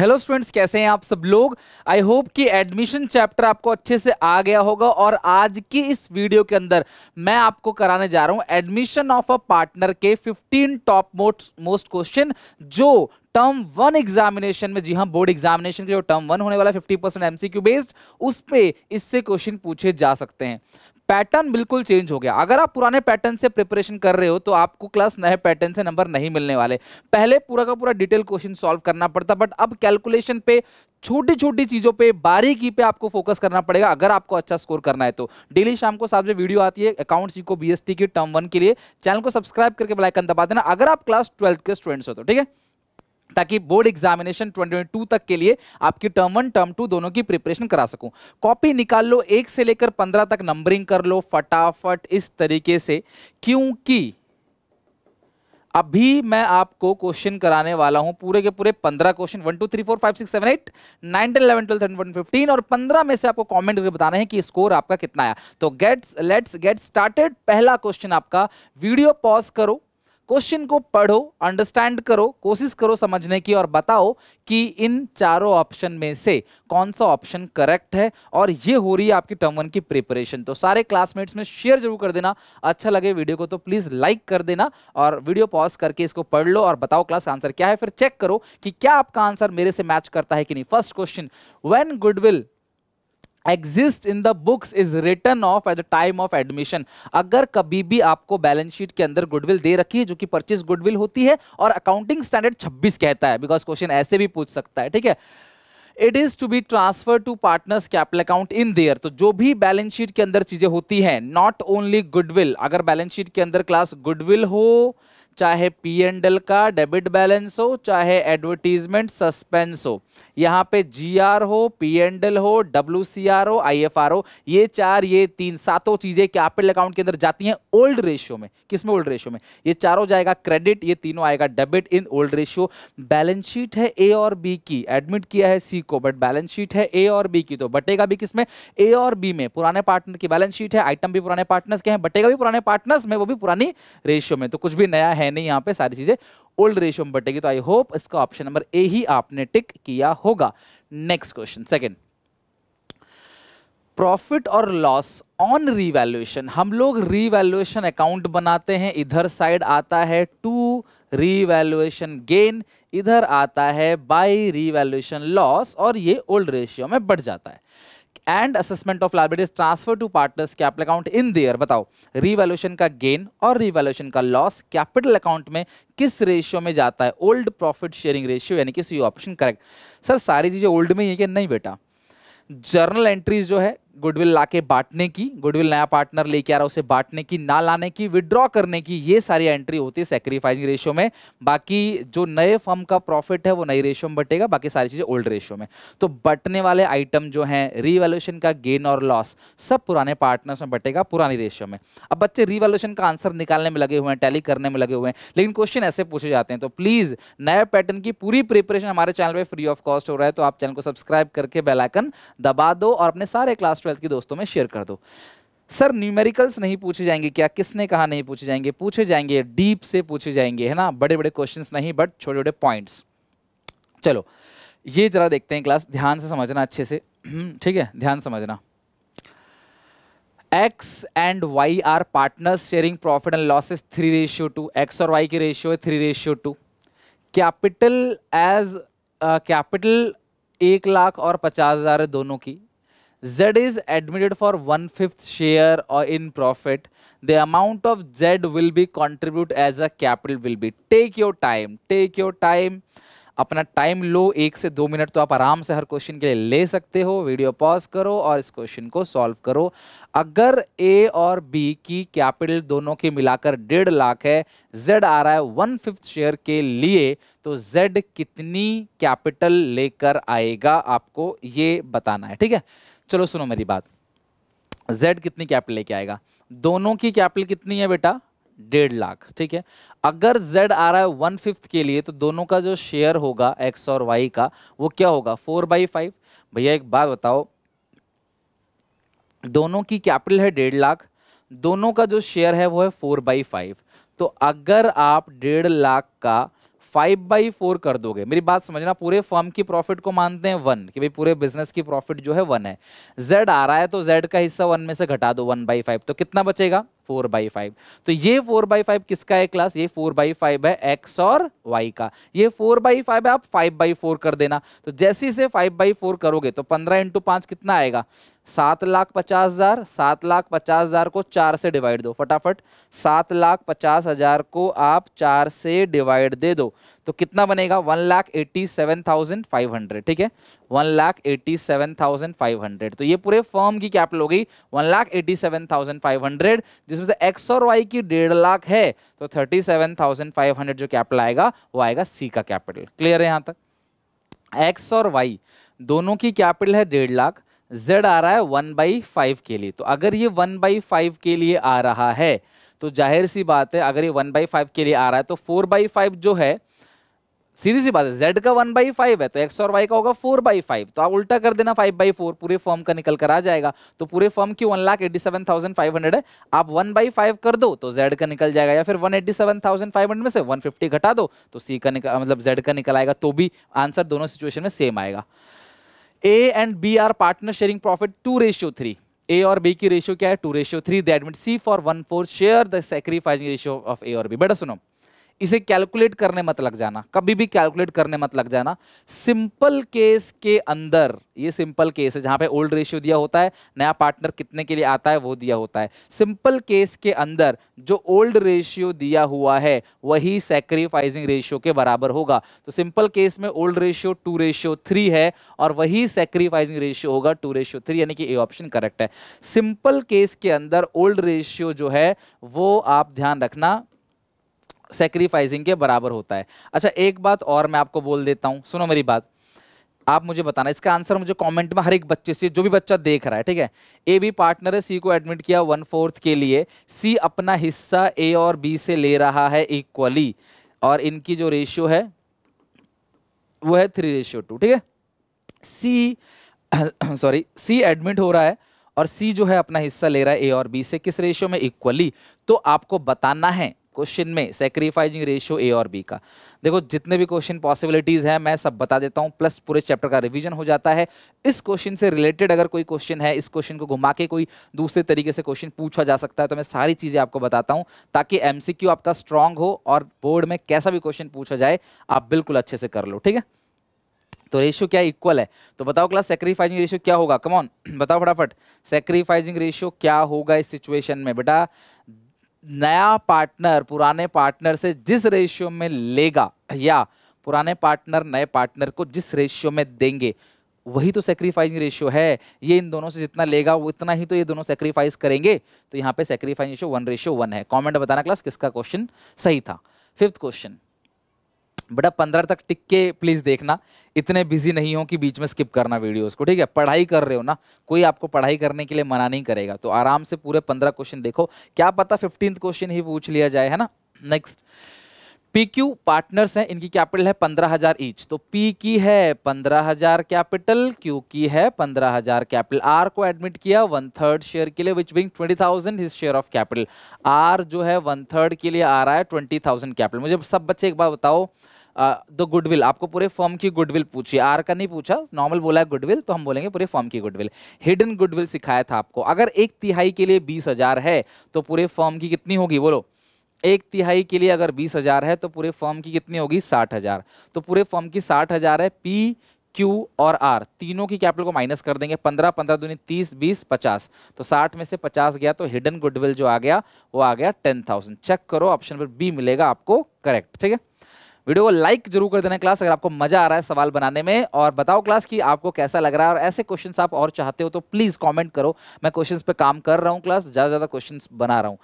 Hello students, कैसे हैं आप सब लोग। आई होप कि एडमिशन चैप्टर आपको अच्छे से आ गया होगा और आज की इस वीडियो के अंदर मैं आपको कराने जा रहा हूं एडमिशन ऑफ अ पार्टनर के 15 टॉप मोस्ट क्वेश्चन जो टर्म 1 एग्जामिनेशन में, जी हां, बोर्ड एग्जामिनेशन के जो टर्म 1 होने वाला 50% एमसीक्यू बेस्ड, उस पे इससे क्वेश्चन पूछे जा सकते हैं। पैटर्न बिल्कुल चेंज हो गया। अगर आप पुराने पैटर्न से प्रिपरेशन कर रहे हो तो आपको क्लास नए पैटर्न से नंबर नहीं मिलने वाले। पहले पूरा का पूरा डिटेल क्वेश्चन सॉल्व करना पड़ता, बट अब कैलकुलेशन पे, छोटी छोटी चीजों पे, बारीकी पे आपको फोकस करना पड़ेगा अगर आपको अच्छा स्कोर करना है तो। डेली शाम को 7 बजे वीडियो आती है अकाउंट सीखो बीएसटी की टर्म 1 के लिए। चैनल को सब्सक्राइब करके बेल आइकन दबा देना अगर आप क्लास 12 के स्टूडेंट्स हो तो, ठीक है, ताकि बोर्ड एग्जामिनेशन 2022 तक के लिए आपकी टर्म 1 टर्म 2 दोनों की प्रिपरेशन करा सकूं। कॉपी निकाल लो, 1 से लेकर 15 तक नंबरिंग कर लो फटाफट इस तरीके से, क्योंकि अभी मैं आपको क्वेश्चन कराने वाला हूं पूरे के पूरे 15 क्वेश्चन, 1 2 3 4 5 6 7 8 9 10 11 12 13 14 15, और 15 में से आपको कमेंट करके बताना है कि स्कोर आपका कितना आया। तो लेट्स गेट स्टार्टेड। पहला क्वेश्चन आपका, वीडियो पॉज करो, क्वेश्चन को पढ़ो, अंडरस्टैंड करो, कोशिश करो समझने की, और बताओ कि इन चारों ऑप्शन में से कौन सा ऑप्शन करेक्ट है। और ये हो रही है आपकी टर्म 1 की प्रिपरेशन। तो सारे क्लासमेट्स में शेयर जरूर कर देना, अच्छा लगे वीडियो को तो प्लीज लाइक कर देना, और वीडियो पॉज करके इसको पढ़ लो और बताओ क्लास का आंसर क्या है। फिर चेक करो कि क्या आपका आंसर मेरे से मैच करता है कि नहीं। First question, when goodwill exist in the books is written off at the time of admission। अगर कभी भी आपको बैलेंस शीट के अंदर गुडविल दे रखी है जो कि परचेज गुडविल होती है और अकाउंटिंग स्टैंडर्ड 26 कहता है, बिकॉज क्वेश्चन ऐसे भी पूछ सकता है, ठीक है। It is to be transfer to partners capital account in their. तो जो भी बैलेंस शीट के अंदर चीजें होती हैं, नॉट ओनली गुडविल, अगर बैलेंस शीट के अंदर क्लास गुडविल हो, चाहे P&L का डेबिट बैलेंस हो, चाहे एडवर्टीजमेंट सस्पेंस हो, यहां पे GR हो, P&L हो, WCR हो, IFR हो, ये चार, ये तीन, सातों चीजें कैपिटल अकाउंट के अंदर जाती हैं ओल्ड रेशियो में। किसमें? ओल्ड रेशियो में। ये चारों जाएगा क्रेडिट, ये तीनों आएगा debit in old ratio. Balance sheet है A और B की, एडमिट किया है C को, बट बैलेंस शीट है A और B की, तो बटेगा भी किसमें? A और B में। पुराने पार्टनर की बैलेंस शीट है, आइटम भी पुराने पार्टनर्स के हैं, बटेगा भी पुराने पार्टनर्स में, वो भी पुरानी रेशियो में। तो कुछ भी नया है नहीं, यहाँ पे सारी चीजें ओल्ड रेशियो में बटेगी। तो आई होप इसका ऑप्शन नंबर ए ही आपने टिक किया होगा। नेक्स्ट क्वेश्चन, सेकंड, प्रॉफिट और लॉस ऑन रीवैल्यूएशन। हम लोग रीवैल्यूएशन अकाउंट बनाते हैं, इधर साइड आता है टू रीवैल्यूएशन गेन, इधर आता है बाय रीवैल्यूएशन लॉस, और ये ओल्ड रेशियो में बढ़ जाता है। And assessment of liabilities transfer to partners capital account in their. बताओ, रीवैल्यूएशन का गेन और रीवैल्यूएशन का लॉस कैपिटल अकाउंट में किस रेशियो में जाता है? ओल्ड प्रॉफिट शेयरिंग रेशियो, यानी कि सी ऑप्शन करेक्ट। सर सारी चीजें ओल्ड में ही है कि नहीं बेटा? जर्नल एंट्रीज जो है गुडविल लाके बांटने की, गुडविल नया पार्टनर लेके आ रहा है उसे बांटने की, ना लाने की, विड्रॉ करने की, ये सारी एंट्री होती है सैक्रिफाइसिंग रेशियो में। बाकी जो नए फर्म का प्रॉफिट है वो नई रेशियो में बटेगा, बाकी सारी चीजें ओल्ड रेशियो में। तो बटने वाले आइटम जो हैं, रीवैल्यूएशन का गेन और लॉस, सब पुराने पार्टनर्स में बटेगा, पुरानी रेशियो में। अब बच्चे रीवैल्यूएशन का आंसर निकालने में लगे हुए हैं, टैली करने में लगे हुए हैं, लेकिन क्वेश्चन ऐसे पूछे जाते हैं। तो प्लीज नए पैटर्न की पूरी प्रिपरेशन हमारे चैनल पे फ्री ऑफ कॉस्ट हो रहा है, तो आप चैनल को सब्सक्राइब करके बेल आइकन दबा दो और अपने सारे क्लास 12 के दोस्तों में शेयर कर दो। सर न्यूमेरिकल्स नहीं पूछे जाएंगे क्या? किसने कहा नहीं पूछे जाएंगे? पूछे जाएंगे, डीप से पूछे जाएंगे, है ना, बड़े बड़े क्वेश्चंस नहीं, बट छोटे छोटे पॉइंट्स। चलो ये जरा देखते हैं क्लास, ध्यान से समझना अच्छे से, ठीक है, ध्यान समझना। X and Y are partners sharing profit and losses 3:2। X और Y की रेशियो है 3:2। कैपिटल एज कैपिटल 1,00,000 और 50,000 है दोनों की। Z is admitted for 1/5 share or in profit. The amount of Z will be contribute as a capital will be। Take your time, take your time, अपना time लो, 1 से 2 minute तो आप आराम से हर क्वेश्चन के लिए ले सकते हो। वीडियो पॉज करो और इस क्वेश्चन को सॉल्व करो। अगर A और B की कैपिटल दोनों की मिलाकर 1.5 लाख है, Z आ रहा है 1/5 शेयर के लिए, तो Z कितनी कैपिटल लेकर आएगा आपको ये बताना है, ठीक है। चलो सुनो मेरी बात, Z कितनी कैपिटल लेके आएगा? दोनों की कैपिटल कितनी है बेटा? 1.5 लाख, ठीक है। अगर Z आ रहा है 1/5 के लिए, तो दोनों का जो शेयर होगा X और Y का, वो क्या होगा? 4/5। भैया एक बात बताओ, दोनों की कैपिटल है 1.5 लाख, दोनों का जो शेयर है वो है 4/5। तो अगर आप 1.5 लाख का 5/4 कर दोगे, मेरी बात समझना, पूरे फर्म की प्रॉफिट को मानते हैं 1 कि भाई पूरे बिजनेस की प्रॉफिट जो है 1 है, z आ रहा है तो z का हिस्सा 1 में से घटा दो 1/5, तो कितना बचेगा 4/5। तो ये 4/5 किसका है क्लास, ये 4/5 है x और y का, ये 4/5 है, आप 5/4 कर देना। तो जैसे ही से 5/4 करोगे तो 15 इंटू 5 कितना आएगा 7,50,000, 7,50,000 को 4 से डिवाइड दो फटाफट, 7,50,000 को आप 4 से डिवाइड दे दो तो कितना बनेगा 1,87,500, ठीक है 1,87,500। तो ये पूरे फर्म की कैपिटल हो गई 1,87,500, जिसमें से एक्स और वाई की 1.5 लाख है, तो 37,500 जो कैपिटल आएगा वो आएगा सी का कैपिटल। क्लियर है यहां तक? एक्स और वाई दोनों की कैपिटल है 1.5 लाख, z आ रहा है 1/5 के लिए, तो अगर ये 1/5 के लिए आ रहा है तो जाहिर सी बात है, अगर ये 1/5 के लिए आ रहा है तो 4/5 जो है, सीधी सी बात है, z का 1/5 है तो x और y का होगा 4/5, तो आप उल्टा कर देना 5/4, पूरे फर्म का निकल कर आ जाएगा। तो पूरे फर्म की 1,87,500 है, आप 1/5 कर दो तो z का निकल जाएगा, या फिर 1,87,500 में से 150 घटा दो तो c का निकल, मतलब z का निकल आएगा, तो भी आंसर दोनों सिचुएशन में सेम आएगा। A and B are partner sharing profit 2:3, A और B की रेशियो क्या है 2:3, they admit C for 1/4 share the sacrificing ratio of A और B। बेटा सुनो, इसे कैलकुलेट करने मत लग जाना, कभी भी कैलकुलेट करने मत लग जाना। सिंपल केस के अंदर, ये सिंपल केस है जहां पे ओल्ड रेशियो दिया होता है, नया पार्टनर कितने के लिए आता है वो दिया होता है। सिंपल केस के अंदर जो ओल्ड रेशियो दिया हुआ है वही सैक्रिफाइसिंग रेशियो के बराबर होगा। तो सिंपल केस में ओल्ड रेशियो 2:3 है और वही सैक्रिफाइसिंग रेशियो होगा 2:3, यानी कि ए ऑप्शन करेक्ट है। सिंपल केस के अंदर ओल्ड रेशियो जो है वो आप ध्यान रखना सैक्रिफाइसिंग के बराबर होता है। अच्छा एक बात और मैं आपको बोल देता हूं, सुनो मेरी बात, आप मुझे बताना, इसका आंसर मुझे कमेंट में हर एक बच्चे से, जो भी बच्चा देख रहा है, ठीक है, ए बी पार्टनर है, सी को एडमिट किया 1/4 के लिए, सी अपना हिस्सा ए और बी से ले रहा है इक्वली, और इनकी जो रेशियो है वो है 3:2, ठीक है। सी सॉरी सी एडमिट हो रहा है और सी जो है अपना हिस्सा ले रहा है ए और बी से, किस रेशियो में इक्वली, तो आपको बताना है क्वेश्चन में सैक्रिफाइसिंग रेशियो ए और बी का। देखो जितने भी क्वेश्चन पॉसिबिलिटीज हैं मैं सब बता देता हूं, प्लस पूरे चैप्टर का रिवीजन हो जाता है। इस क्वेश्चन से रिलेटेड अगर कोई क्वेश्चन है, इस क्वेश्चन को घुमा के कोई दूसरे तरीके से क्वेश्चन पूछा जा सकता है, तो मैं सारी चीजें आपको बताता हूं ताकि एमसीक्यू आपका स्ट्रांग हो और बोर्ड में कैसा भी क्वेश्चन पूछा जाए आप बिल्कुल अच्छे से कर लो, ठीक है। तो रेशियो क्या इक्वल है, तो बताओ क्लास सैक्रिफाइसिंग रेशियो क्या होगा, कम ऑन बताओ फटाफट, सैक्रिफाइसिंग रेशियो क्या होगा इस सिचुएशन में। बेटा नया पार्टनर पुराने पार्टनर से जिस रेशियो में लेगा या पुराने पार्टनर नए पार्टनर को जिस रेशियो में देंगे वही तो सैक्रिफाइसिंग रेशियो है। ये इन दोनों से जितना लेगा वो इतना ही तो ये दोनों सैक्रिफाइस करेंगे, तो यहाँ पे सैक्रिफाइसिंग रेशियो 1:1 है। कमेंट बताना क्लास किसका क्वेश्चन सही था। 5th क्वेश्चन, बेटा 15 तक टिक के प्लीज देखना, इतने बिजी नहीं हो कि बीच में स्किप करना वीडियोस को, ठीक है। पढ़ाई कर रहे हो ना, कोई आपको पढ़ाई करने के लिए मना नहीं करेगा, तो आराम से पूरे 15 क्वेश्चन देखो, क्या पता 15th क्वेश्चन ही पूछ लिया जाए, है ना। नेक्स्ट, पी क्यू पार्टनर्स हैं, इनकी कैपिटल है 15,000 ईच, तो पी की है 15,000 कैपिटल, क्यू की है 15,000 कैपिटल। आर को एडमिट किया 1/3 शेयर के लिए which being 20,000 his share of capital. R जो है 1/3 के लिए आ रहा है 20,000 कैपिटल। मुझे सब बच्चे एक बार बताओ, द गुडविल, आपको पूरे फर्म की गुडविल पूछी, आर का नहीं पूछा, नॉर्मल बोला है गुडविल, तो हम बोलेंगे पूरे फर्म की गुडविल। हिडन गुडविल सिखाया था आपको, अगर 1/3 के लिए 20,000 है तो पूरे फर्म की कितनी होगी बोलो, 1/3 के लिए अगर 20,000 है तो पूरे फर्म की कितनी होगी 60,000, तो पूरे फर्म की 60,000 है। पी क्यू और आर तीनों की कैपिटल को माइनस कर देंगे, 15 15 दूनी 30 20 50, तो 60 में से 50 गया तो हिडन गुडविल जो आ गया वो आ गया 10,000। चेक करो, ऑप्शन पर बी मिलेगा आपको करेक्ट, ठीक है। वीडियो को लाइक जरूर कर देना क्लास अगर आपको मजा आ रहा है सवाल बनाने में, और बताओ क्लास कि आपको कैसा लग रहा है, और ऐसे क्वेश्चंस आप और चाहते हो तो प्लीज कमेंट करो। मैं क्वेश्चंस पे काम कर रहा हूं क्लास, ज्यादा क्वेश्चंस बना रहा हूं,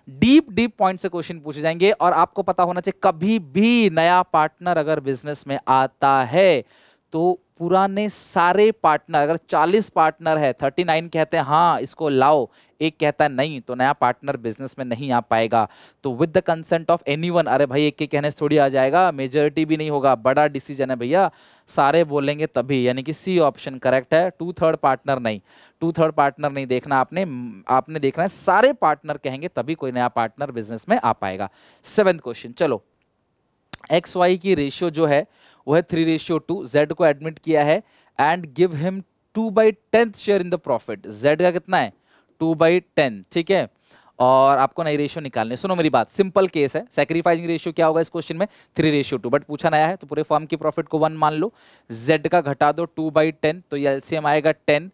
डीप पॉइंट से क्वेश्चन पूछे जाएंगे। और आपको पता होना चाहिए कभी भी नया पार्टनर अगर बिजनेस में आता है तो पुराने सारे पार्टनर, अगर 40 पार्टनर है 39 कहते हैं हाँ इसको लाओ, एक कहता है नहीं, तो नया पार्टनर बिजनेस में नहीं आ पाएगा। तो with the consent of anyone, अरे भाई एक के कहने से थोड़ी आ जाएगा, मेजॉरिटी भी नहीं होगा, बड़ा डिसीजन है भैया, सारे बोलेंगे तभी, यानी कि सी ऑप्शन करेक्ट है। 2/3 पार्टनर नहीं, 2/3 पार्टनर नहीं देखना आपने, आपने देखना है सारे पार्टनर कहेंगे तभी कोई नया पार्टनर बिजनेस में आ पाएगा। 7th क्वेश्चन, चलो एक्स वाई की रेशियो जो है वो है 3:2, जेड को एडमिट किया है and give him 2/10 share in the profit. Z का कितना है 2/10, ठीक है, और आपको नई रेशियो निकालनी है। सुनो मेरी बात, सिंपल केस है। सैक्रिफाइसिंग रेशियो क्या होगा इस क्वेश्चन में 3:2, बट पूछा नया है तो पूरे फर्म की प्रॉफिट को 1 मान लो, जेड का घटा दो 2/10, तो ये एलसीएम आएगा 10,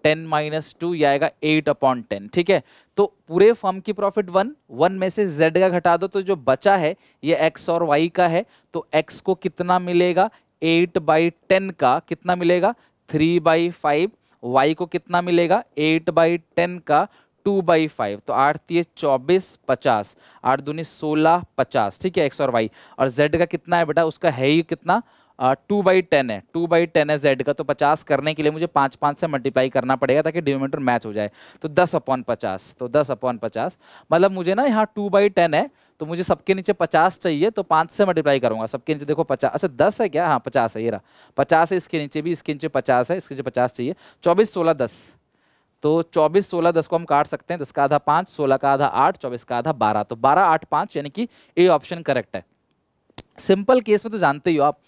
10 - 2 ये आएगा 8/10, ठीक है। तो पूरे फर्म की प्रॉफिट 1 में से जेड का घटा दो तो जो बचा है ये एक्स और वाई का है, तो एक्स को कितना मिलेगा 8/10 का कितना मिलेगा 3/5, वाई को कितना मिलेगा 8/10 का 2/5, तो 8 × 3 = 24, 50, 8 × 2 = 16, 50, ठीक है, एक्स और वाई। और जेड का कितना है बेटा, उसका है ही कितना 2/10 है, 2/10 है जेड का, तो 50 करने के लिए मुझे 5 से मल्टीप्लाई करना पड़ेगा ताकि डिनोमिनेटर मैच हो जाए, तो 10/50, तो 10/50 मतलब मुझे ना यहाँ 2/10 है तो मुझे सबके नीचे 50 चाहिए, तो 5 से मल्टीप्लाई करूंगा, सबके नीचे देखो 50, अच्छा 10 है क्या, हाँ 50 है, ये रहा 50 है, इसके नीचे भी, इसके नीचे 50 है, इसके नीचे 50 चाहिए, 24, 16, 10, तो 24, 16, 10 को हम काट सकते हैं, 10 का आधा 5, 16 का आधा 8, 24 का आधा 12, तो 12, 8, 5 यानी कि ए ऑप्शन करेक्ट है। सिंपल केस में तो जानते ही हो आप,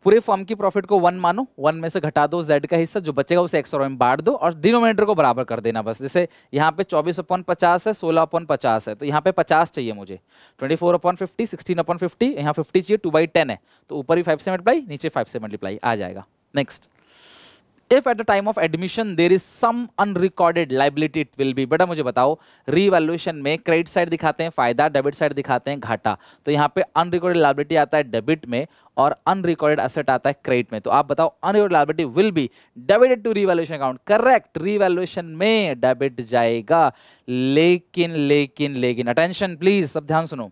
पूरे फर्म की प्रॉफिट को 1 मानो, 1 में से घटा दो जेड का हिस्सा, जो बचेगा उसे एक्स और वाई में बांट दो और डिनोमिनेटर को बराबर कर देना बस। जैसे यहाँ पे 24/50 है, 16/50 है, तो यहाँ पे 50 चाहिए मुझे, 24/50, 16/50, यहाँ 50 चाहिए, 2/10 है, तो ऊपर ही 5 से मल्टीप्लाई, नीचे 5 से मल्टीप्लाई आ जाएगा। Next, if at the time of admission there is some unrecorded liability it will be. बेटा मुझे बताओ, रीवैल्यूएशन में क्रेडिट साइड दिखाते हैं फायदा, डेबिट साइड दिखाते हैं घाटा, तो यहाँ पे अनरिकॉर्डेड लाइबिलिटी आता है डेबिट में और अनरिकॉर्डेड एसेट आता है क्रेडिट में, तो आप बताओ unrecorded liability will be debited to revaluation account. Correct, revaluation में डेबिट जाएगा, लेकिन लेकिन लेकिन अटेंशन प्लीज, सब ध्यान सुनो,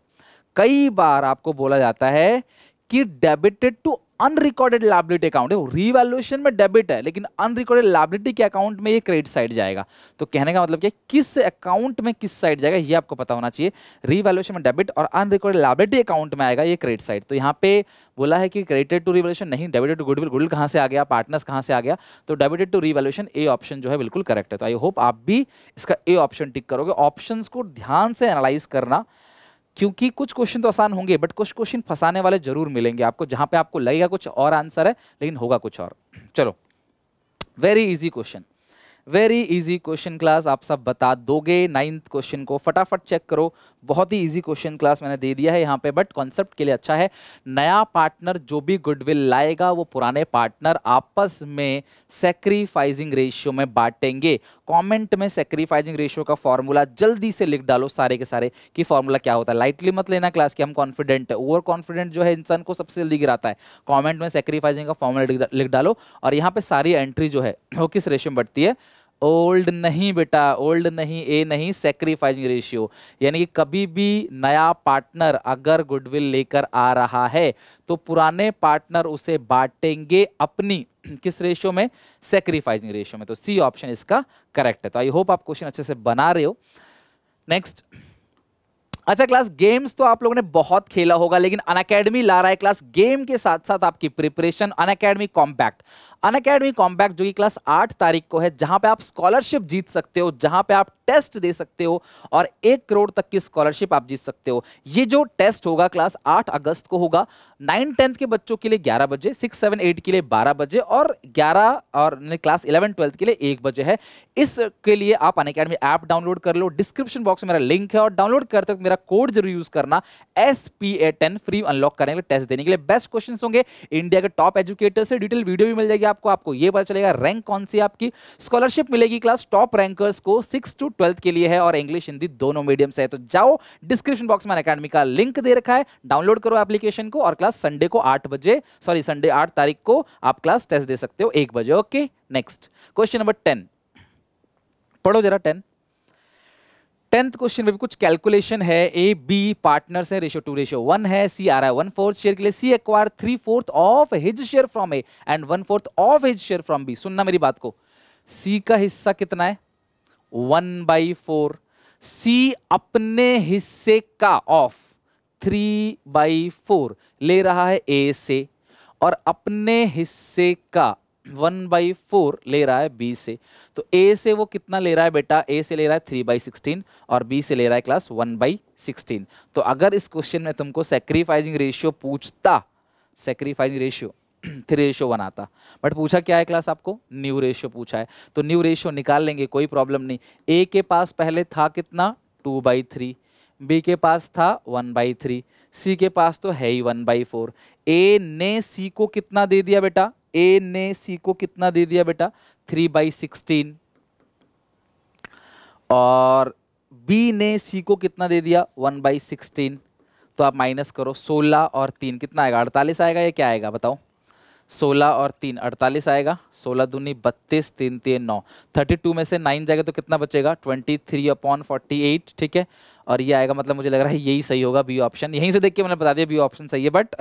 कई बार आपको बोला जाता है कि debited to unrecorded liability account है, रीवैल्यूएशन में डेबिट है लेकिन अनरिकॉर्डेड लायबिलिटी के अकाउंट में ये क्रेडिट साइड जाएगा। तो कहने का मतलब क्या, किस अकाउंट में किस साइड जाएगा ये आपको पता होना चाहिए। रीवैल्यूएशन में डेबिट और अनरिकॉर्डेड लायबिलिटी अकाउंट में आएगा ये क्रेडिट साइड। तो यहाँ पे बोला है कि क्रेडिटेड टू रीवैल्यूएशन नहीं, डेबिटेड टू गुडविल, गुडविल कहाँ से आ गया, पार्टनर्स कहाँ से आ गया, तो debited to revaluation A option जो है बिल्कुल करेक्ट है। तो आई होप आप भी इसका ए ऑप्शन टिक करोगे। ऑप्शंस को ध्यान से एनालाइज करना, क्योंकि कुछ क्वेश्चन तो आसान होंगे बट कुछ क्वेश्चन फंसाने वाले जरूर मिलेंगे आपको, जहां पे आपको लगेगा कुछ और आंसर है लेकिन होगा कुछ और। चलो, very easy question, very easy question class, आप सब बता दोगे। 9th क्वेश्चन को फटाफट चेक करो, बहुत ही इजी क्वेश्चन क्लास मैंने दे दिया है यहाँ पे, बट कॉन्सेप्ट के लिए अच्छा है। नया पार्टनर जो भी गुडविल लाएगा वो पुराने पार्टनर आपस में सैक्रिफाइसिंग रेशियो में बांटेंगे। कमेंट में सैक्रिफाइसिंग रेशियो का फॉर्मूला जल्दी से लिख डालो सारे के सारे कि फॉर्मूला क्या होता है। लाइटली मत लेना क्लास कि हम कॉन्फिडेंट है, ओवर कॉन्फिडेंट जो है इंसान को सबसे जल्दी गिराता है। कमेंट में सैक्रिफाइसिंग का फॉर्मूला लिख डालो और यहाँ पे सारी एंट्री जो है वो किस रेशियो में बढ़ती है, ओल्ड नहीं बेटा, ओल्ड नहीं, ए नहीं, सैक्रिफाइसिंग रेशियो। यानी कि कभी भी नया पार्टनर अगर गुडविल लेकर आ रहा है तो पुराने पार्टनर उसे बांटेंगे अपनी किस रेशियो में, सैक्रिफाइसिंग रेशियो में। तो सी ऑप्शन इसका करेक्ट है। तो आई होप आप क्वेश्चन अच्छे से बना रहे हो। नेक्स्ट, अच्छा क्लास, गेम्स तो आप लोगों ने बहुत खेला होगा लेकिन अनअकैडमी ला रहा है क्लास गेम के साथ साथ आपकी preparation, Unacademy compact. Unacademy compact जो कि क्लास 8 तारीख को है, जहां पे आप स्कॉलरशिप जीत सकते हो, जहां पे आप टेस्ट दे सकते हो और 1 करोड़ तक की स्कॉलरशिप आप जीत सकते हो। ये जो टेस्ट होगा क्लास 8 अगस्त को होगा, 9, 10 के बच्चों के लिए 11 बजे, 6, 7, 8 के लिए 12 बजे और 11 और क्लास 11, 12 के लिए 1 बजे है। इसके लिए आप अनअकैडमी ऐप डाउनलोड कर लो, डिस्क्रिप्शन बॉक्स में मेरा लिंक है और डाउनलोड करते वक्त मेरा कोड जरूर यूज करना, SPA10 फ्री अनलॉक करने के लिए, टेस्ट देने के लिए। बेस्ट क्वेश्चंस होंगे, इंडिया के टॉप एजुकेटर से डिटेल वीडियो भी मिल जाएगी आपको ये पता चलेगा रैंक कौन सी आपकी। स्कॉलरशिप मिलेगी क्लास टॉप रैंकर्स को 6 to 12 के लिए है और इंग्लिश हिंदी दोनों मीडियम से है। तो जाओ, डिस्क्रिप्शन बॉक्स में अनअकैडमी का लिंक दे रखा है, डाउनलोड करो एप्लीकेशन को और क्लास संडे को 8 बजे, सॉरी संडे 8 तारीख को आप क्लास टेस्ट दे सकते हो 1 बजे। ओके, नेक्स्ट क्वेश्चन नंबर 10 पढ़ो जरा। 10th क्वेश्चन में भी कुछ कैलकुलेशन है। ए बी पार्टनर्स है, रेशियो 2:1 है। सी आ रहा है 1/4 शेयर के लिए। C acquire 3/4 of his share from A and 1/4 of his share from B. सुनना मेरी बात को, सी का हिस्सा कितना है 1/4। सी अपने हिस्से का ऑफ 3/4 ले रहा है ए से और अपने हिस्से का 1/4 ले रहा है बी से, तो ए से वो कितना ले रहा है बेटा, ए से ले रहा है 3/16 और बी से ले रहा है क्लास 1/16। तो अगर इस क्वेश्चन में तुमको सेक्रीफाइसिंग रेशियो पूछता, सेक्रीफाइसिंग रेशियो 3:1 आता, बट पूछा क्या है क्लास, आपको न्यू रेशियो पूछा है, तो न्यू रेशियो निकाल लेंगे, कोई प्रॉब्लम नहीं। ए के पास पहले था कितना 2/3, बी के पास था 1/3, सी के पास तो है ही 1/4। ए ने सी को कितना दे दिया बेटा, ए ने सी को कितना दे दिया बेटा 3/16, और बी ने सी को कितना दे दिया 1/16। तो आप माइनस करो, 16 और 3 कितना आएगा, 48 आएगा, या क्या आएगा बताओ, 16 और 3 48 आएगा, 16 दूनी 32, 3 3 9, 32 में से 9 जाएगा तो कितना बचेगा 23/48, ठीक है। और ये आएगा, मतलब मुझे लग रहा है यही सही होगा, बी ऑप्शन। यहीं से देख के मैंने बता दिया बी ऑप्शन सही है, बट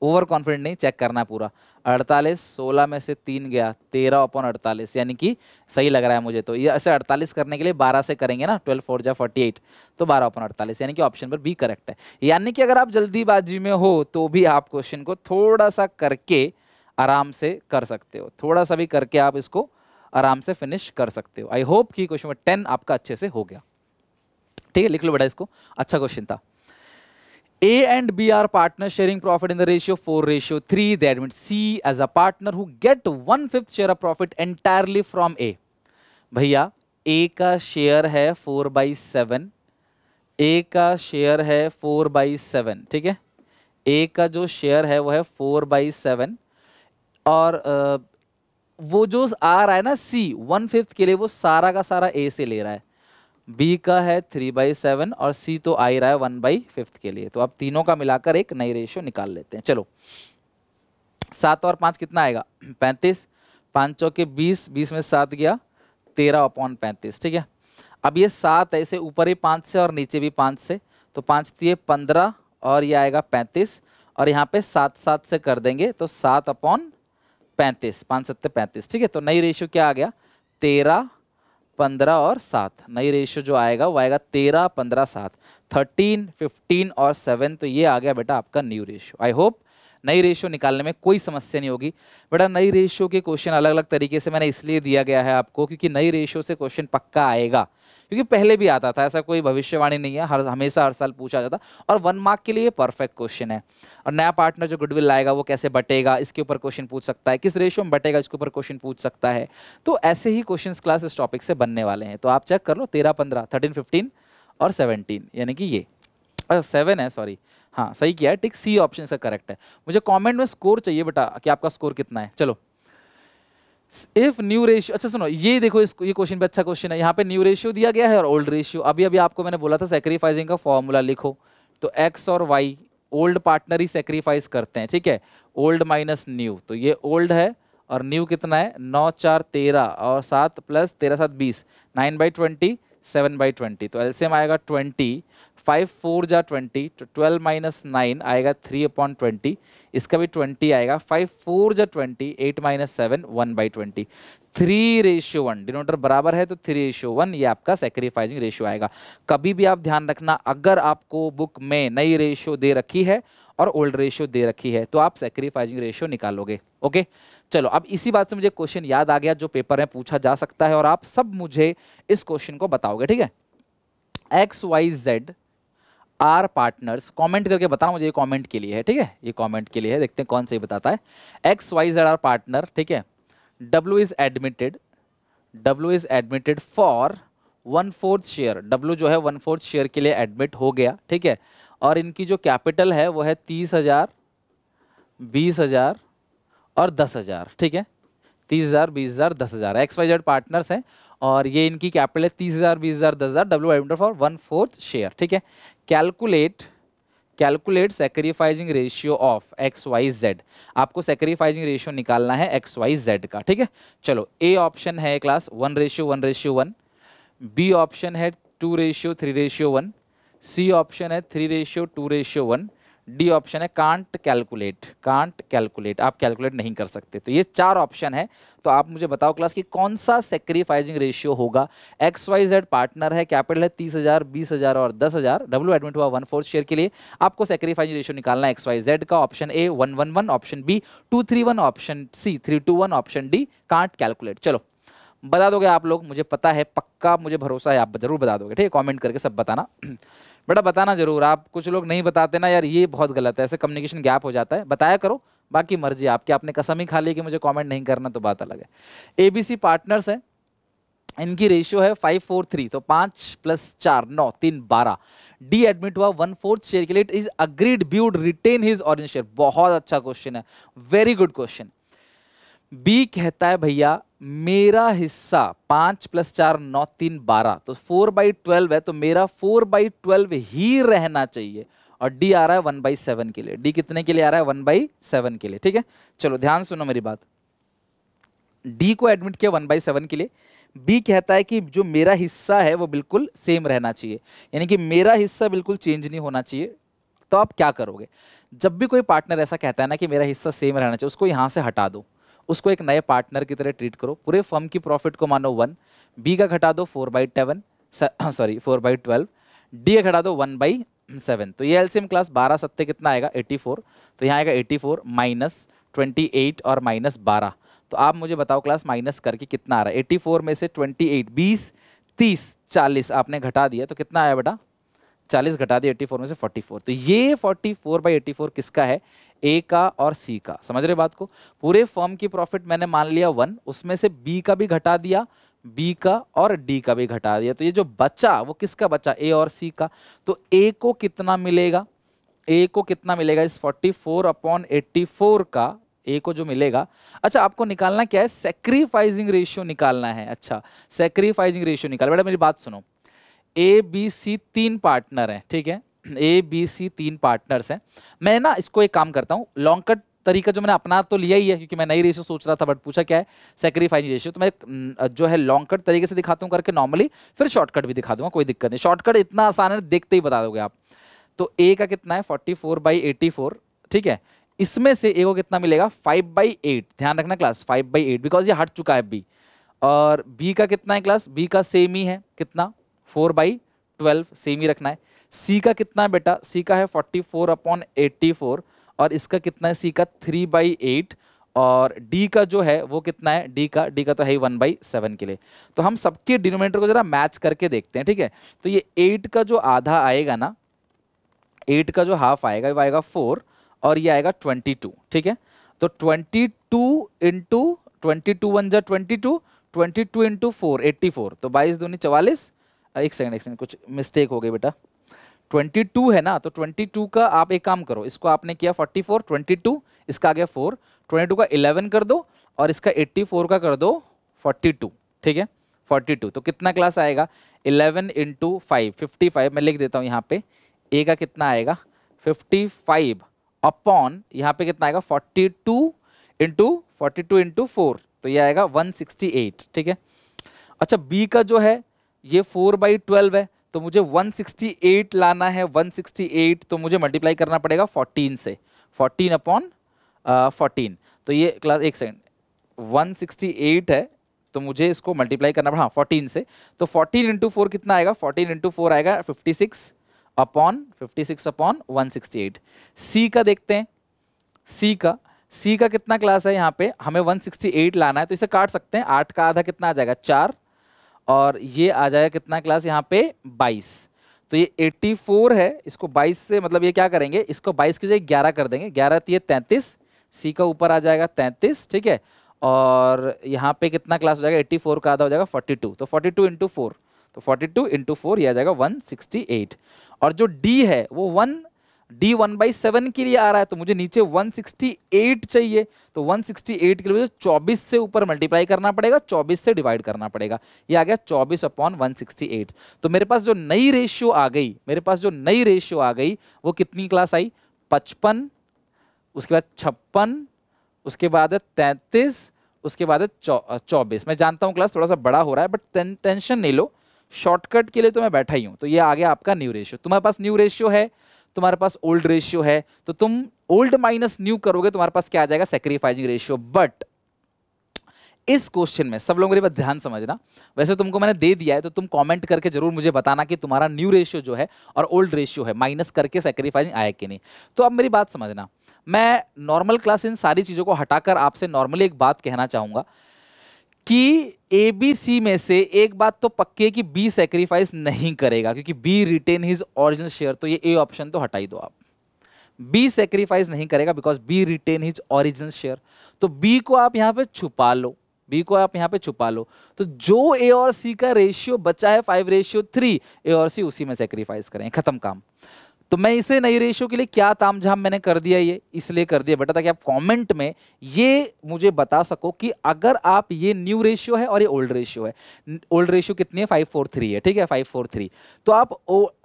ओवर कॉन्फिडेंट नहीं, चेक करना पूरा। 48, 16 में से 3 गया 13/48, यानी कि सही लग रहा है मुझे। तो ये ऐसे 48 करने के लिए 12 से करेंगे ना, 12 4 जा 48, तो 12/48, यानी कि ऑप्शन पर बी करेक्ट है। यानी कि अगर आप जल्दीबाजी में हो तो भी आप क्वेश्चन को थोड़ा सा करके आराम से कर सकते हो, थोड़ा सा भी करके आप इसको आराम से फिनिश कर सकते हो। आई होप कि क्वेश्चन नंबर 10 आपका अच्छे से हो गया, ठीक है। लिख लो बेटा इसको, अच्छा क्वेश्चन था। A and B are partners sharing profit in the ratio 4:3. They admit C as a partner who get 1/5 share of profit entirely from A. भैया A का शेयर है 4/7, A का शेयर है 4/7, ठीक है। A का जो शेयर है वो है 4/7, और वो जो आ रहा है ना C 1/5 के लिए, वो सारा का सारा A से ले रहा है। B का है 3/7 और C तो आ ही रहा है 1/5 के लिए। तो अब तीनों का मिलाकर एक नई रेशियो निकाल लेते हैं। चलो 7 और 5 कितना आएगा 35, 5 चौके 20, 20 में 7 गया 13/35, ठीक है। अब ये 7 ऐसे ऊपर ही 5 से और नीचे भी 5 से, तो 5 दिए 15 और ये आएगा 35, और यहाँ पे 7 7 से कर देंगे तो 7/35, 5 7 35, ठीक है। तो नई रेशियो क्या आ गया 13, 15 और 7, नई रेशियो जो आएगा वो आएगा 13, 15, 7, 13, 15 और 7। तो ये आ गया बेटा आपका न्यू रेशियो। आई होप नई रेशियो निकालने में कोई समस्या नहीं होगी। बेटा नई रेशियो के क्वेश्चन अलग अलग तरीके से मैंने इसलिए दिया गया है आपको, क्योंकि नई रेशियो से क्वेश्चन पक्का आएगा, क्योंकि पहले भी आता था, ऐसा कोई भविष्यवाणी नहीं है, हमेशा हर साल पूछा जाता, और 1 मार्क के लिए परफेक्ट क्वेश्चन है। और नया पार्टनर जो गुडविल लाएगा वो कैसे बटेगा, इसके ऊपर क्वेश्चन पूछ सकता है, किस रेशियो में बटेगा इसके ऊपर क्वेश्चन पूछ सकता है। तो ऐसे ही क्वेश्चन क्लास इस टॉपिक से बनने वाले हैं। तो आप चेक कर लो 13, 15, 13, 15 और 17, यानी कि ये 7 है, सॉरी, हाँ सही किया है, टिक सी ऑप्शन से करेक्ट है। मुझे कमेंट में स्कोर चाहिए बेटा कि आपका स्कोर कितना है। चलो इफ न्यू रेशियो, अच्छा सुनो ये देखो, इसको ये क्वेश्चन भी अच्छा क्वेश्चन है। यहाँ पे न्यू रेशियो दिया गया है और ओल्ड रेशियो। अभी अभी आपको मैंने बोला था सेक्रीफाइसिंग का फॉर्मूला लिखो, तो एक्स और वाई ओल्ड पार्टनर ही सेक्रीफाइस करते हैं, ठीक है। ओल्ड माइनस न्यू, तो ये ओल्ड है और न्यू कितना है 9 4 13 और 7 प्लस 13 7 20, 9/20, 7/20, तो एलसीएम आएगा 20, 5 4 जा 20, तो 12 माइनस 9 आएगा 3/20, इसका भी 20 आएगा, 5 4 जा 20, 8 माइनस 7 1/20, 3:1, डिनोमिनेटर बराबर है तो 3:1, ये आपका सेक्रीफाइसिंग रेशियो आएगा। कभी भी आप ध्यान रखना, अगर आपको बुक में नई रेशियो दे रखी है और ओल्ड रेशियो दे रखी है तो आप सेक्रीफाइसिंग रेशियो निकालोगे, ओके। चलो अब इसी बात से मुझे क्वेश्चन याद आ गया जो पेपर में पूछा जा सकता है, और आप सब मुझे इस क्वेश्चन को बताओगे, ठीक है। X Y Z are partners, comment करके बताना मुझे, ये कमेंट के लिए है, ठीक है, ये कमेंट के लिए है, देखते हैं कौन सही बताता है। X Y Z are partner, ठीक है। W is admitted for 1/4 share, W जो है 1/4 शेयर के लिए एडमिट हो गया, ठीक है। और इनकी जो कैपिटल है वो है 30,000, 20,000 और 10,000, ठीक है। 30,000, 20,000, 10,000 एक्स वाई जेड पार्टनर्स हैं, और ये इनकी कैपिटल है 30,000, 20,000, 10,000, W एडमिटेड फॉर 1/4 शेयर, ठीक है। Calculate sacrificing ratio of X Y Z, आपको सेक्रीफाइसिंग रेशियो निकालना है एक्स वाई जेड का, ठीक है। चलो ए ऑप्शन है क्लास 1:1:1, बी ऑप्शन है 2:3:1, सी ऑप्शन है 3:2:1, डी ऑप्शन है कांट कैलकुलेट, कांट कैलकुलेट, आप कैलकुलेट नहीं कर सकते। तो ये 4 ऑप्शन है। तो आप मुझे बताओ क्लास कि कौन सा सेक्रीफाइसिंग रेशियो होगा। XYZ पार्टनर है, कैपिटल है 30,000, 20,000 और 10,000, डब्ल्यू एडमिट हुआ 1/4 शेयर के लिए। आपको सेक्रीफाइसिंग रेशियो निकालना है XYZ का। Option A 111, option B 231, option C 321, option D can't calculate. चलो बता दोगे आप लोग, मुझे पता है, पक्का मुझे भरोसा है आप जरूर बता दोगे, ठीक है। कमेंट करके सब बताना बेटा, बताना जरूर। आप कुछ लोग नहीं बताते ना यार, ये बहुत गलत है, ऐसे कम्युनिकेशन गैप हो जाता है। बताया करो, बाकी मर्जी आपकी, आपने कसम ही खा ली कि मुझे कमेंट नहीं करना तो बात अलग है। ABC पार्टनर्स है, इनकी रेशियो है 543, तो 5 + 4 9 3 12। डी एडमिट हुआ 1/4 शेयर के लिए। It is agreed B would retain his orange share. बहुत अच्छा क्वेश्चन है, वेरी गुड क्वेश्चन। बी कहता है भैया मेरा हिस्सा 5 + 4 9 3 12, तो 4/12 है, तो मेरा 4/12 ही रहना चाहिए। और डी आ रहा है 1/7 के लिए। डी कितने के लिए आ रहा है? 1/7 के लिए, ठीक है। चलो ध्यान सुनो मेरी बात। डी को एडमिट किया 1/7 के लिए। बी कहता है कि जो मेरा हिस्सा है वो बिल्कुल सेम रहना चाहिए, यानी कि मेरा हिस्सा बिल्कुल चेंज नहीं होना चाहिए। तो आप क्या करोगे? जब भी कोई पार्टनर ऐसा कहता है ना कि मेरा हिस्सा सेम रहना चाहिए, उसको यहां से हटा दो, उसको एक नए पार्टनर की तरह ट्रीट करो। पूरे फर्म की प्रॉफिट को मानो 1, बी का घटा दो 4/12, डी का घटा दो 1/7। तो ये एलसीएम क्लास 12 सत्ते कितना आएगा? 84। तो यहाँ आएगा 84 माइनस 28 और माइनस 12। तो आप मुझे बताओ क्लास माइनस करके कितना आ रहा है? 84 में से 28, 20, 30, 40 आपने घटा दिया, तो कितना आया बेटा? 40 घटा दिया 84 में से 44। तो ये 44/84 किसका है? ए का और सी का। समझ रहे बात को? पूरे फर्म की प्रॉफिट मैंने मान लिया 1, उसमें से बी का भी घटा दिया, बी का और डी का भी घटा दिया। तो ये जो बचा वो किसका बचा? ए और सी का। तो ए को कितना मिलेगा? ए को कितना मिलेगा इस 44/84 का? ए को जो मिलेगा, अच्छा आपको निकालना क्या है? सेक्रीफाइसिंग रेशियो निकालना है। अच्छा सेक्रीफाइसिंग रेशियो निकाल। बेटा मेरी बात सुनो, ए बी सी 3 पार्टनर हैं, ठीक है। ए बी सी 3 पार्टनर्स हैं। मैं ना इसको एक काम करता हूँ, लॉन्ग कट तरीका जो मैंने अपना तो लिया ही है, क्योंकि मैं नई रेशियो सोच रहा था, बट पूछा क्या है? Sacrificing ratio. तो मैं जो है लॉन्ग कट तरीके से दिखाता हूँ करके नॉर्मली, फिर शॉर्टकट भी दिखा दूंगा, कोई दिक्कत नहीं। शॉर्टकट इतना आसान है, देखते ही बता दोगे आप। तो ए का कितना है? 44/84, ठीक है। इसमें से ए को कितना मिलेगा? 5/8। ध्यान रखना क्लास, 5/8, बिकॉज ये हट चुका है बी। और बी का कितना है क्लास? बी का सेम ही है, कितना? 4/12, सेम ही रखना है। सी का कितना है बेटा? सी का है 44/84, और इसका कितना है? सी का 3/8। और डी का जो है वो कितना है? डी का तो है ही 1/7 के लिए। तो हम सबके डिनोमिनेटर को जरा मैच करके देखते हैं, ठीक है। तो ये 8 का जो आधा आएगा ना, 8 का जो हाफ आएगा वो आएगा 4, और ये आएगा 22, ठीक है। तो 22 इंटू 22 1 जा 22, 22 इंटू 4 84, तो 22 दूनी 44। एक सेकंड कुछ मिस्टेक हो गई बेटा। 22 है ना, तो 22 का आप एक काम करो, इसको आपने किया 44, 22 इसका आ गया 4, 22 का 11 कर दो, और इसका 84 का कर दो 42, ठीक है। 42 तो कितना क्लास आएगा? 11 इंटू 5 55। मैं लिख देता हूँ यहाँ पे, ए का कितना आएगा? 55 अपॉन यहाँ पे कितना आएगा? 42 इंटू 4, तो ये आएगा 168, ठीक है। अच्छा बी का जो है ये 4/12 है, तो मुझे 168 लाना है। 168 तो मुझे मल्टीप्लाई करना पड़ेगा 14 से, 14/14। तो ये क्लास एक सेकंड, 168 है तो मुझे इसको मल्टीप्लाई करना पड़ा 14 से। तो 14 इंटू 4 कितना आएगा? 14 इंटू 4 आएगा 56 अपॉन 168। सी का देखते हैं, सी का कितना क्लास है? यहाँ पे हमें 168 लाना है, तो इसे काट सकते हैं। 8 का आधा कितना आ जाएगा? 4, और ये आ जाएगा कितना क्लास यहाँ पे? 22। तो ये 84 है, इसको 22 से मतलब ये क्या करेंगे? इसको 22 की जगह 11 कर देंगे, 11 तो ये 33, सी का ऊपर आ जाएगा 33, ठीक है। और यहाँ पे कितना क्लास हो जाएगा? 84 का आधा हो जाएगा 42, तो 42 इंटू 4, तो 42 इंटू 4 ये आ जाएगा 168। और जो डी है वो 1/7 के लिए आ रहा है, तो मुझे नीचे 168 चाहिए। तो 168 के लिए 24 से ऊपर मल्टीप्लाई करना पड़ेगा, 24 से डिवाइड करना पड़ेगा। ये आ गया 24/168। तो मेरे पास जो नई रेशियो आ गई, वो कितनी क्लास आई? 55, उसके बाद 56, उसके बाद है 33, उसके बाद है 24। मैं जानता हूँ क्लास थोड़ा सा बड़ा हो रहा है, बट टेंशन नहीं लो, शॉर्टकट के लिए तो मैं बैठा ही हूँ। तो ये आ गया आपका न्यू रेशियो। तुम्हारे पास न्यू रेशियो है तुम्हारे पास ओल्ड रेशियो है, तो तुम ओल्ड माइनस न्यू करोगे, तुम्हारे पास क्या आ जाएगा, सैक्रिफाइसिंग रेशियो। बट इस क्वेश्चन में सब लोग मेरी बात ध्यान समझना, वैसे तुमको मैंने दे दिया है तो तुम कमेंट करके जरूर मुझे बताना कि तुम्हारा न्यू रेशियो जो है और ओल्ड रेशियो है माइनस करके सैक्रिफाइसिंग आया कि नहीं। तो अब मेरी बात समझना, मैं नॉर्मल क्लास इन सारी चीजों को हटाकर आपसे नॉर्मली एक बात कहना चाहूंगा कि ए बी सी में से एक बात तो पक्की है कि बी सैक्रिफाइस नहीं करेगा, क्योंकि B retain his original share, तो ये ए ऑप्शन तो हटा ही दो आप। बी सैक्रिफाइस नहीं करेगा because B retain his original share, तो बी को आप यहां पे छुपा लो, बी को आप यहां पे छुपा लो। तो जो ए और सी का रेशियो बचा है 5:3, ए और सी उसी में सैक्रिफाइस करें, खत्म काम। तो मैं इसे नई रेशियो के लिए क्या तामझाम मैंने कर दिया, ये इसलिए कर दिया बेटा ताकि आप कमेंट में ये मुझे बता सको कि अगर आप ये न्यू रेशियो है और ये ओल्ड रेशियो है, ओल्ड रेशियो कितनी है 5:3 है, ठीक है 5:3, तो आप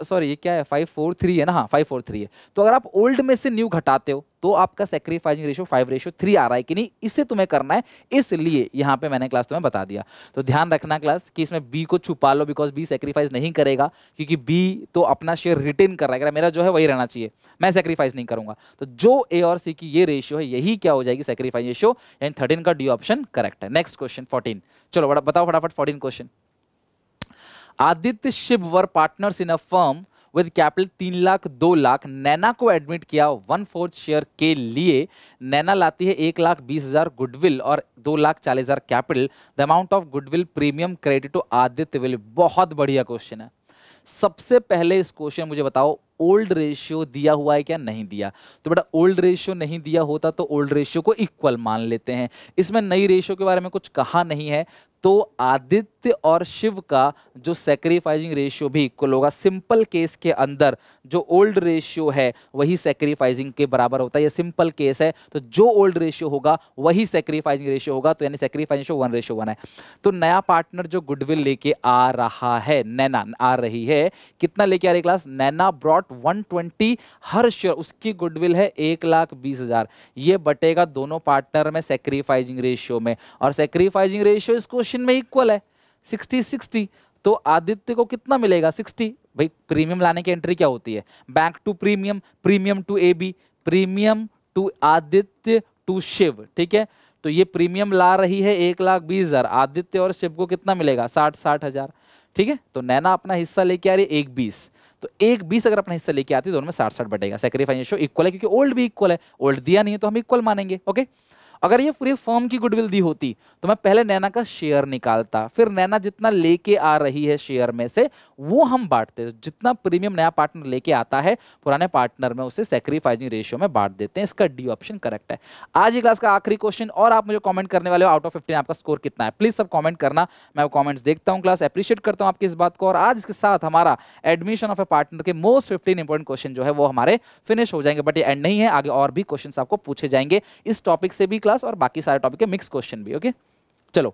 सॉरी ये क्या है 5:3 है ना, हाँ 5:3 है, तो अगर आप ओल्ड में से न्यू घटाते हो तो आपका सैक्रिफाइसिंग रेशियो 5:3 आ रहा है कि नहीं, इससे तुम्हें करना है, इसलिए यहां पे मैंने क्लास तुम्हें बता दिया। तो ध्यान रखना क्लास कि इसमें बी को छुपा लो बिकॉज बी सैक्रिफाइस नहीं करेगा, क्योंकि बी तो अपना शेयर रिटेन कर रहा है, मेरा जो है वही रहना चाहिए, मैं सैक्रिफाइस नहीं करूंगा। तो जो ए और सी की ये रेशियो है यही क्या हो जाएगी, सैक्रिफाइस रेशियो, यानी 13 का डी ऑप्शन करेक्ट है। नेक्स्ट क्वेश्चन 14, चलो बताओ फटाफट 14 question. Aditya Shiv were partners in a firm with capital 3 lakh 2 lakh, Naina को एडमिट किया 1/4 शेयर के लिए, नैना लाती है 1,20,000 गुडविल और 2,40,000 capital, the amount of goodwill premium credit to Aditya will. बहुत बढ़िया क्वेश्चन है। सबसे पहले इस क्वेश्चन मुझे बताओ ओल्ड रेशियो दिया हुआ है क्या, नहीं दिया, तो बेटा ओल्ड रेशियो नहीं दिया होता तो ओल्ड रेशियो को इक्वल मान लेते हैं, इसमें नई रेशियो के बारे में कुछ कहा नहीं है, तो आदित्य और शिव का जो सैक्रिफाइसिंग रेशियो भी इक्वल होगा। सिंपल केस के अंदर जो ओल्ड रेशियो है वही सैक्रिफाइसिंग के बराबर होता है, ये सिंपल केस है, तो जो ओल्ड रेशियो होगा वही सैक्रिफाइसिंग रेशियो होगा, तो यानी सैक्रिफाइसिंग रेशियो 1:1 है। तो नया पार्टनर जो गुडविल लेके आ रहा है, नैना आ रही है, कितना लेके आ रही क्लास, नैना ब्रॉट 120 हर शेयर, उसकी गुडविल है 1,20,000, ये बटेगा दोनों पार्टनर में सैक्रिफाइसिंग रेशियो में, और सैक्रिफाइसिंग रेशियो इस क्वेश्चन में इक्वल है 60-60, तो आदित्य को कितना मिलेगा 60। भाई प्रीमियम लाने की एंट्री क्या होती है, bank to premium, premium to A B, premium to Aditya to Shiv, ठीक है, तो ये प्रीमियम ला रही है 1,20,000, आदित्य और शिव को कितना मिलेगा 60,000, ठीक है। तो नैना अपना हिस्सा लेके आ रही है 1,20, तो 1,20 अगर अपना हिस्सा लेके आती है दोनों में 60-60 बटेगा, सैक्रिफाइस रेशियो इक्वल है, क्योंकि ओल्ड भी इक्वल है, ओल्ड दिया नहीं है तो हम इक्वल मानेंगे, ओके। अगर ये पूरी फर्म की गुडविल दी होती तो मैं पहले नैना का शेयर निकालता, फिर नैना जितना लेके आ रही है शेयर में से वो हम बांटते, जितना प्रीमियम नया पार्टनर लेके आता है पुराने पार्टनर में उसे सैक्रिफाइसिंग रेशियो में बांट देते हैं, इसका डी ऑप्शन करेक्ट है। आज की क्लास का आखिरी क्वेश्चन, और आप मुझे कमेंट करने वाले हो आउट ऑफ 15 आपका स्कोर कितना है, प्लीज सब कमेंट करना, मैं कमेंट्स देखता हूं क्लास, अप्रिशिएट करता हूं आपकी इस बात को। और आज इसके साथ हमारा एडमिशन ऑफ ए पार्टनर के मोस्ट 15 इंपॉर्टेंट क्वेश्चन जो है वो हमारे फिनिश हो जाएंगे, बट ये एंड नहीं है, आगे और भी क्वेश्चन आपको पूछे जाएंगे इस टॉपिक से भी क्लास, और बाकी सारे टॉपिक के मिक्स क्वेश्चन भी, ओके। चलो,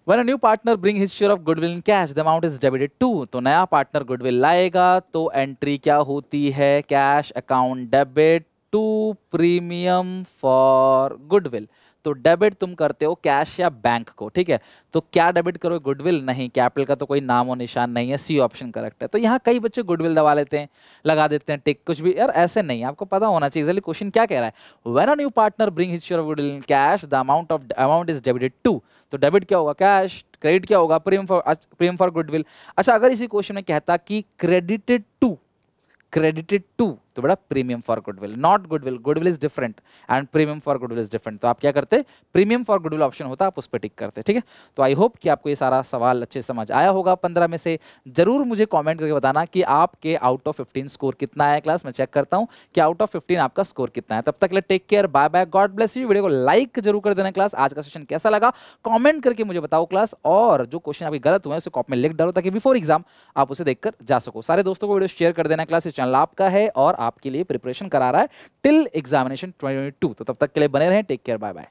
When a new partner bring his share of goodwill in cash, the amount is debited to, तो नया पार्टनर गुडविल लाएगा तो एंट्री क्या होती है, cash account debit to premium for goodwill. तो डेबिट तुम करते हो कैश या बैंक को, ठीक है, तो क्या डेबिट करो, गुडविल नहीं, कैपिटल का तो कोई नाम और निशान नहीं है, सी ऑप्शन करेक्ट है। तो यहाँ कई बच्चे गुडविल दबा लेते हैं, लगा देते हैं टिक, कुछ भी यार ऐसे नहीं, आपको पता होना चाहिए एक्चुअली क्वेश्चन क्या कह रहा है। When a new partner bring his share of goodwill in cash, the amount is debited to, तो डेबिट क्या होगा कैश, क्रेडिट क्या होगा प्रीमियम फॉर गुडविल। अच्छा, अगर इसी क्वेश्चन में कहता कि क्रेडिटेड टू, तो बड़ा premium for goodwill, not goodwill, goodwill is different and premium for goodwill is different, तो आप क्या करते, प्रीमियम फॉर गुडविल ऑप्शन होता आप उस पर टिक करते, ठीक है। तो आई होप कि आपको ये सारा सवाल अच्छे समझ आया होगा। 15 में से जरूर मुझे कमेंट करके बताना कि आपके आउट ऑफ 15 स्कोर कितना है क्लास, मैं चेक करता हूं कि आउट ऑफ 15 आपका स्कोर कितना है। तब तक के लिए take care, bye bye, God bless you. Video को लाइक जरूर कर देना क्लास, आज का सेशन कैसा लगा कॉमेंट करके मुझे बताओ क्लास, और जो क्वेश्चन आपके गलत हुए उसे कॉपी में लिख डालो ताकि बिफोर एग्जाम आप उसे देखकर जा सको। सारे दोस्तों को वीडियो शेयर कर देना क्लास, ये चैनल आपका है और आपके लिए प्रिपरेशन करा रहा है टिल एग्जामिनेशन 2022। तो तब तक के लिए बने रहें, टेक केयर, बाय बाय।